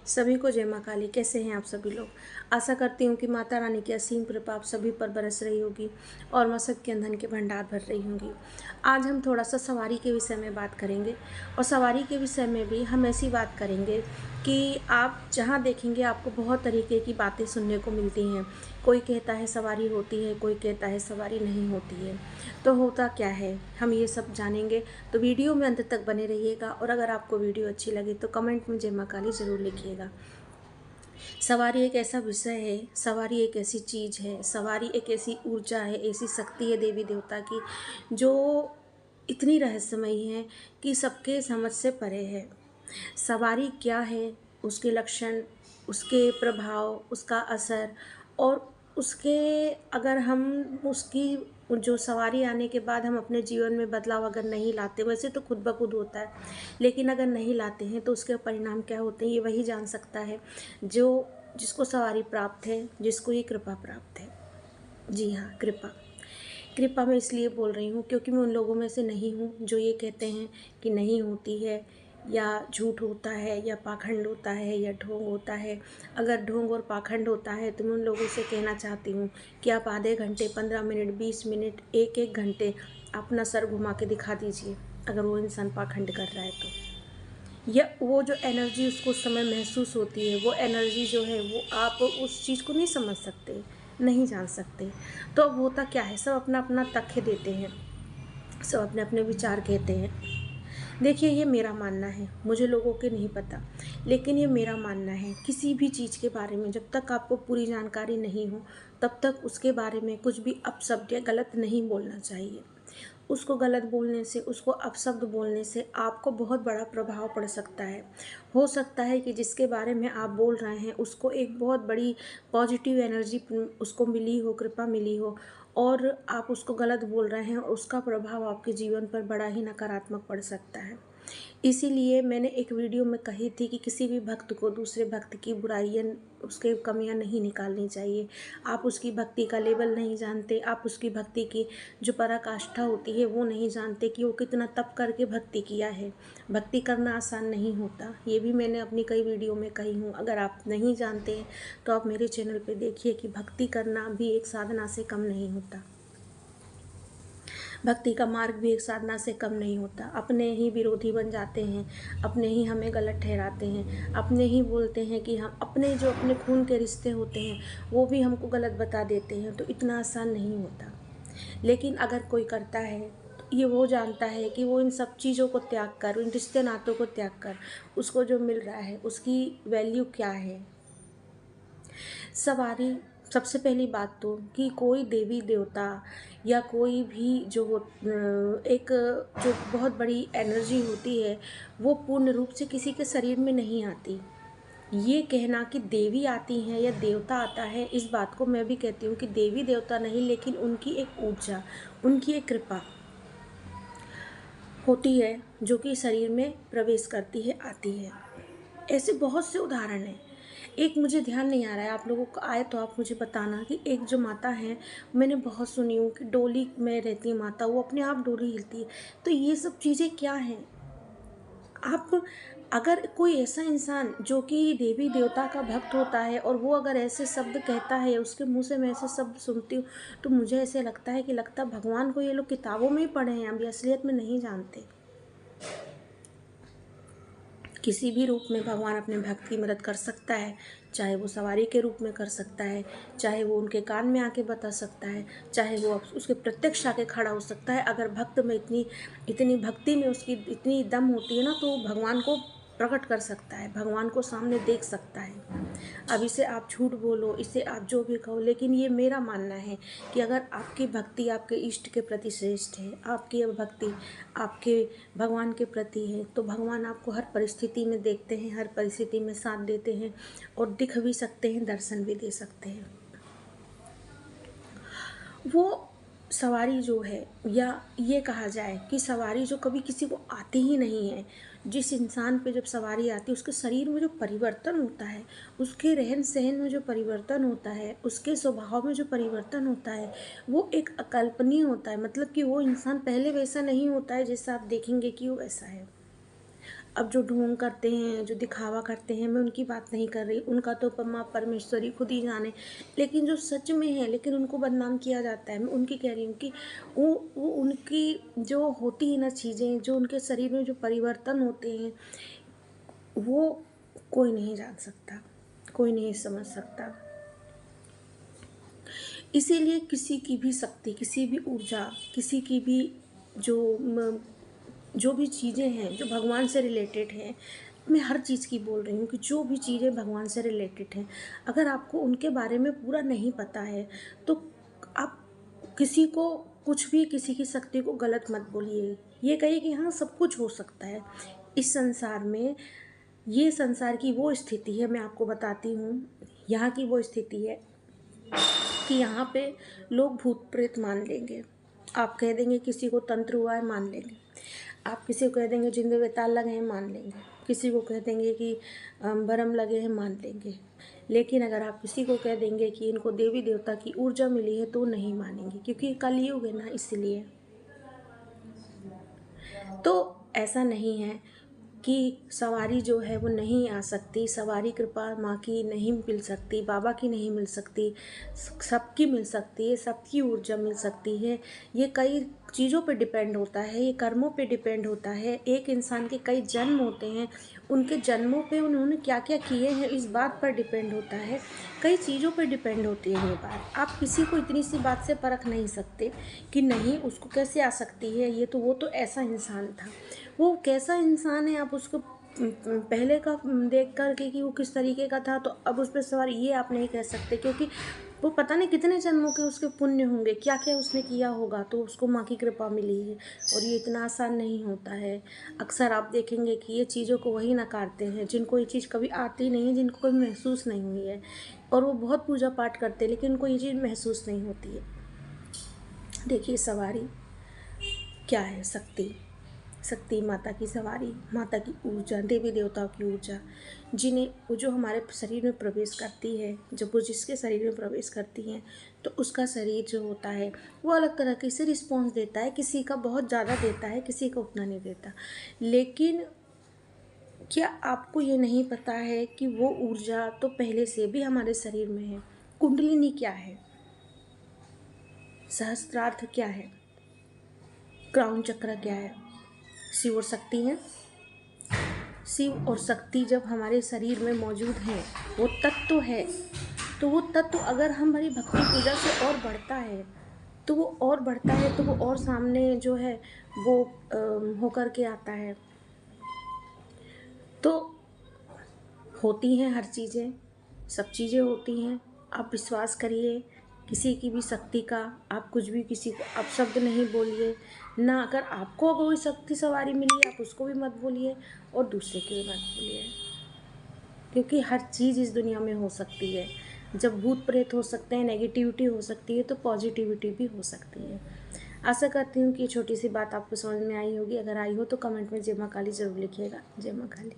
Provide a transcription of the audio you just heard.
सभी को जय माँ काली। कैसे हैं आप सभी लोग। आशा करती हूँ कि माता रानी की असीम कृपा आप सभी पर बरस रही होगी और माँ सबके धन के भंडार भर रही होंगी। आज हम थोड़ा सा सवारी के विषय में बात करेंगे और सवारी के विषय में भी हम ऐसी बात करेंगे कि आप जहाँ देखेंगे आपको बहुत तरीके की बातें सुनने को मिलती हैं। कोई कहता है सवारी होती है, कोई कहता है सवारी नहीं होती है। तो होता क्या है हम ये सब जानेंगे, तो वीडियो में अंत तक बने रहिएगा। और अगर आपको वीडियो अच्छी लगे तो कमेंट में जय माँ काली ज़रूर लिखिएगा। सवारी एक ऐसा विषय है, सवारी एक ऐसी चीज़ है, सवारी एक ऐसी ऊर्जा है, ऐसी शक्ति है देवी देवता की जो इतनी रहस्यमयी है कि सबके समझ से परे है। सवारी क्या है, उसके लक्षण, उसके प्रभाव, उसका असर और उसके अगर हम उसकी जो सवारी आने के बाद हम अपने जीवन में बदलाव अगर नहीं लाते, वैसे तो खुद ब खुद होता है, लेकिन अगर नहीं लाते हैं तो उसके परिणाम क्या होते हैं ये वही जान सकता है जो जिसको सवारी प्राप्त है, जिसको ये कृपा प्राप्त है। जी हाँ, कृपा। कृपा मैं इसलिए बोल रही हूँ क्योंकि मैं उन लोगों में से नहीं हूँ जो ये कहते हैं कि नहीं होती है या झूठ होता है या पाखंड होता है या ढोंग होता है। अगर ढोंग और पाखंड होता है तो मैं उन लोगों से कहना चाहती हूँ कि आप आधे घंटे, 15 मिनट, 20 मिनट, एक एक घंटे अपना सर घुमा के दिखा दीजिए अगर वो इंसान पाखंड कर रहा है तो। या वो जो एनर्जी उसको उस समय महसूस होती है, वो एनर्जी जो है वो आप उस चीज़ को नहीं समझ सकते, नहीं जान सकते। तो अब होता क्या है, सब अपना अपना तथ्य देते हैं, सब अपने अपने विचार कहते हैं। देखिए, ये मेरा मानना है, मुझे लोगों के नहीं पता, लेकिन ये मेरा मानना है। किसी भी चीज़ के बारे में जब तक आपको पूरी जानकारी नहीं हो तब तक उसके बारे में कुछ भी अपशब्द या गलत नहीं बोलना चाहिए। उसको गलत बोलने से, उसको अपशब्द बोलने से आपको बहुत बड़ा प्रभाव पड़ सकता है। हो सकता है कि जिसके बारे में आप बोल रहे हैं उसको एक बहुत बड़ी पॉजिटिव एनर्जी उसको मिली हो, कृपा मिली हो, और आप उसको गलत बोल रहे हैं और उसका प्रभाव आपके जीवन पर बड़ा ही नकारात्मक पड़ सकता है। इसीलिए मैंने एक वीडियो में कही थी कि किसी भी भक्त को दूसरे भक्त की बुराइयाँ, उसके कमियां नहीं निकालनी चाहिए। आप उसकी भक्ति का लेवल नहीं जानते, आप उसकी भक्ति की जो पराकाष्ठा होती है वो नहीं जानते कि वो कितना तप करके भक्ति किया है। भक्ति करना आसान नहीं होता, ये भी मैंने अपनी कई वीडियो में कही हूँ। अगर आप नहीं जानते हैं तो आप मेरे चैनल पे देखिए कि भक्ति करना भी एक साधना से कम नहीं होता। भक्ति का मार्ग भी एक साधना से कम नहीं होता। अपने ही विरोधी बन जाते हैं, अपने ही हमें गलत ठहराते हैं, अपने ही बोलते हैं कि हम अपने जो अपने खून के रिश्ते होते हैं वो भी हमको गलत बता देते हैं। तो इतना आसान नहीं होता। लेकिन अगर कोई करता है तो ये वो जानता है कि वो इन सब चीज़ों को त्याग कर, इन रिश्ते नातों को त्याग कर उसको जो मिल रहा है उसकी वैल्यू क्या है। सवारी, सबसे पहली बात तो कि कोई देवी देवता या कोई भी जो एक जो बहुत बड़ी एनर्जी होती है वो पूर्ण रूप से किसी के शरीर में नहीं आती। ये कहना कि देवी आती हैं या देवता आता है, इस बात को मैं भी कहती हूँ कि देवी देवता नहीं, लेकिन उनकी एक ऊर्जा, उनकी एक कृपा होती है जो कि शरीर में प्रवेश करती है, आती है। ऐसे बहुत से उदाहरण हैं। एक मुझे ध्यान नहीं आ रहा है, आप लोगों को आए तो आप मुझे बताना कि एक जो माता है, मैंने बहुत सुनी हूँ कि डोली में रहती है माता, वो अपने आप डोली हिलती है। तो ये सब चीज़ें क्या हैं? आप अगर कोई ऐसा इंसान जो कि देवी देवता का भक्त होता है और वो अगर ऐसे शब्द कहता है, उसके मुँह से मैं ऐसे शब्द सुनती हूँ, तो मुझे ऐसे लगता है कि लगता है भगवान को ये लोग किताबों में ही पढ़े हैं, अभी असलियत में नहीं जानते। किसी भी रूप में भगवान अपने भक्त की मदद कर सकता है, चाहे वो सवारी के रूप में कर सकता है, चाहे वो उनके कान में आके बता सकता है, चाहे वो उसके प्रत्यक्ष आके खड़ा हो सकता है। अगर भक्त में इतनी इतनी भक्ति में उसकी इतनी दम होती है ना, तो वो भगवान को प्रकट कर सकता है, भगवान को सामने देख सकता है। अब इसे आप झूठ बोलो, इसे आप जो भी कहो, लेकिन ये मेरा मानना है कि अगर आपकी भक्ति आपके इष्ट के प्रति श्रेष्ठ है, आपकी भक्ति आपके भगवान के प्रति है, तो भगवान आपको हर परिस्थिति में देखते हैं, हर परिस्थिति में साथ देते हैं और दिख भी सकते हैं, दर्शन भी दे सकते हैं। वो सवारी जो है, या ये कहा जाए कि सवारी जो कभी किसी को आती ही नहीं है, जिस इंसान पे जब सवारी आती है उसके शरीर में जो परिवर्तन होता है, उसके रहन सहन में जो परिवर्तन होता है, उसके स्वभाव में जो परिवर्तन होता है, वो एक अकल्पनीय होता है। मतलब कि वो इंसान पहले वैसा नहीं होता है जैसा आप देखेंगे कि वो वैसा है। अब जो ढोंग करते हैं, जो दिखावा करते हैं, मैं उनकी बात नहीं कर रही, उनका तो माँ परमेश्वरी खुद ही जाने। लेकिन जो सच में है, लेकिन उनको बदनाम किया जाता है, मैं उनकी कह रही हूँ कि वो उनकी जो होती है ना चीज़ें, जो उनके शरीर में जो परिवर्तन होते हैं, वो कोई नहीं जान सकता, कोई नहीं समझ सकता। इसीलिए किसी की भी शक्ति, किसी भी ऊर्जा, किसी की भी जो भी चीज़ें हैं जो भगवान से रिलेटेड हैं, मैं हर चीज़ की बोल रही हूँ कि जो भी चीज़ें भगवान से रिलेटेड हैं, अगर आपको उनके बारे में पूरा नहीं पता है तो आप किसी को कुछ भी, किसी की शक्ति को गलत मत बोलिए। ये कहिए कि हाँ, सब कुछ हो सकता है इस संसार में। ये संसार की वो स्थिति है, मैं आपको बताती हूँ, यहाँ की वो स्थिति है कि यहाँ पे लोग भूत प्रेत मान लेंगे। आप कह देंगे किसी को तंत्र हुआ है, मान लेंगे। आप किसी को कह देंगे जिंदे बेताल लगे हैं, मान लेंगे। किसी को कह देंगे कि भरम लगे हैं, मान लेंगे। लेकिन अगर आप किसी को कह देंगे कि इनको देवी देवता की ऊर्जा मिली है, तो नहीं मानेंगे, क्योंकि कलयुग है ना, इसलिए। तो ऐसा नहीं है कि सवारी जो है वो नहीं आ सकती, सवारी कृपा माँ की नहीं मिल सकती, बाबा की नहीं मिल सकती, सबकी मिल सकती है, सबकी ऊर्जा मिल सकती है। ये कई चीज़ों पे डिपेंड होता है, ये कर्मों पे डिपेंड होता है। एक इंसान के कई जन्म होते हैं, उनके जन्मों पे उन्होंने क्या क्या किए हैं, इस बात पर डिपेंड होता है। कई चीज़ों पे डिपेंड होती है ये बात। आप किसी को इतनी सी बात से परख नहीं सकते कि नहीं उसको कैसे आ सकती है, ये तो वो तो ऐसा इंसान था। वो कैसा इंसान है आप उसको पहले का देख कर के कि वो किस तरीके का था, तो अब उस पर सवाल ये आप नहीं कह सकते, क्योंकि वो पता नहीं कितने जन्मों के उसके पुण्य होंगे, क्या क्या उसने किया होगा, तो उसको माँ की कृपा मिली है। और ये इतना आसान नहीं होता है। अक्सर आप देखेंगे कि ये चीज़ों को वही नकारते हैं जिनको ये चीज़ कभी आती नहीं है, जिनको कभी महसूस नहीं हुई है, और वो बहुत पूजा पाठ करते हैं लेकिन उनको ये चीज़ महसूस नहीं होती है। देखिए, सवारी क्या है? शक्ति। शक्ति माता की सवारी, माता की ऊर्जा, देवी देवताओं की ऊर्जा, जिन्हें वो जो हमारे शरीर में प्रवेश करती है, जब वो जिसके शरीर में प्रवेश करती हैं तो उसका शरीर जो होता है वो अलग तरह से रिस्पॉन्स देता है। किसी का बहुत ज़्यादा देता है, किसी का उतना नहीं देता। लेकिन क्या आपको ये नहीं पता है कि वो ऊर्जा तो पहले से भी हमारे शरीर में है? कुंडलिनी क्या है? सहस्त्रार्थ क्या है? क्राउन चक्र क्या है? शिव और शक्ति हैं। शिव और शक्ति जब हमारे शरीर में मौजूद हैं, वो तत्व है, तो वो तत्व अगर हमारी भक्ति पूजा से और बढ़ता है तो वो और बढ़ता है, तो वो और सामने जो है वो होकर के आता है। तो होती हैं हर चीज़ें, सब चीज़ें होती हैं। आप विश्वास करिए, किसी की भी शक्ति का आप कुछ भी किसी को आप शब्द नहीं बोलिए ना। अगर आपको कोई शक्ति सवारी मिली आप उसको भी मत बोलिए और दूसरे की भी मत बोलिए, क्योंकि हर चीज़ इस दुनिया में हो सकती है। जब भूत प्रेत हो सकते हैं, नेगेटिविटी हो सकती है, तो पॉजिटिविटी भी हो सकती है। आशा करती हूँ कि छोटी सी बात आपको समझ में आई होगी। अगर आई हो तो कमेंट में जय माँ काली ज़रूर लिखिएगा। जय माँ काली।